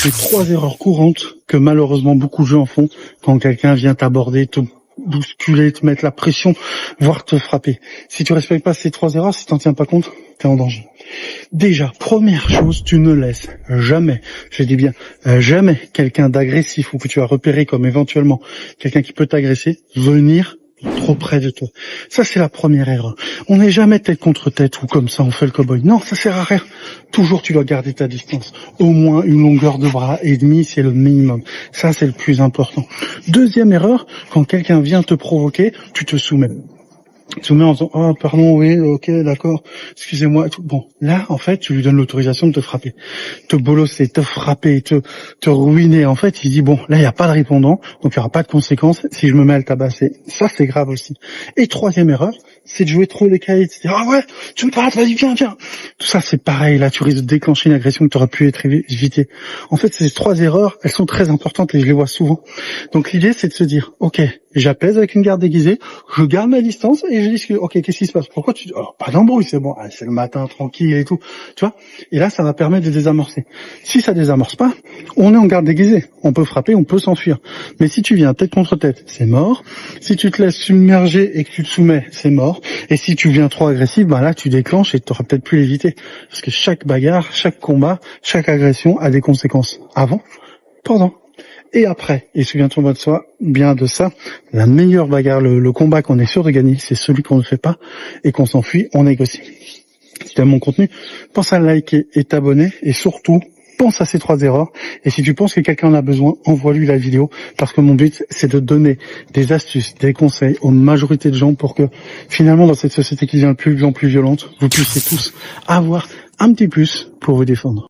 les 3 erreurs courantes que malheureusement beaucoup de gens font quand quelqu'un vient t'aborder, te bousculer, te mettre la pression, voire te frapper. Si tu respectes pas ces 3 erreurs, si t'en tiens pas compte, t'es en danger. Déjà, première chose, tu ne laisses jamais, je dis bien jamais, quelqu'un d'agressif ou que tu as repéré comme éventuellement quelqu'un qui peut t'agresser, venir trop près de toi. Ça, c'est la première erreur. On n'est jamais tête contre tête ou comme ça, on fait le cow-boy. Non, ça sert à rien. Toujours, tu dois garder ta distance. Au moins une longueur de bras et demi, c'est le minimum. Ça, c'est le plus important. Deuxième erreur, quand quelqu'un vient te provoquer, tu te soumets. Tu te mets en disant, ah, pardon, oui, ok, d'accord, excusez-moi. Bon, là, en fait, tu lui donnes l'autorisation de te frapper, te bolosser, te frapper, te ruiner. En fait, il dit, bon, là, il n'y a pas de répondant, donc il n'y aura pas de conséquences si je me mets à le tabasser. Ça, c'est grave aussi. Et troisième erreur, c'est de jouer trop les caïds, de dire, ah ouais, tu me parles, vas-y, viens. Tout ça, c'est pareil, là, tu risques de déclencher une agression que tu aurais pu être évitée. En fait, ces 3 erreurs, elles sont très importantes et je les vois souvent. Donc l'idée, c'est de se dire, ok, j'apaise avec une garde déguisée, je garde ma distance et je discute. Ok, qu'est-ce qui se passe? Pourquoi tu dis, alors, pas d'embrouille, c'est bon, c'est le matin, tranquille et tout, tu vois? Et là, ça va permettre de désamorcer. Si ça désamorce pas, on est en garde déguisée. On peut frapper, on peut s'enfuir. Mais si tu viens tête contre tête, c'est mort. Si tu te laisses submerger et que tu te soumets, c'est mort. Et si tu viens trop agressif, bah là, tu déclenches et tu auras peut-être pu l'éviter. Parce que chaque bagarre, chaque combat, chaque agression a des conséquences. Avant, pendant et après. Et souviens-toi de soi, bien de ça, la meilleure bagarre, le combat qu'on est sûr de gagner, c'est celui qu'on ne fait pas et qu'on s'enfuit, on négocie. Si tu aimes mon contenu, pense à liker et t'abonner et surtout, pense à ces 3 erreurs. Et si tu penses que quelqu'un en a besoin, envoie-lui la vidéo parce que mon but, c'est de donner des astuces, des conseils aux majorités de gens pour que finalement, dans cette société qui devient de plus en plus violente, vous puissiez tous avoir un petit plus pour vous défendre.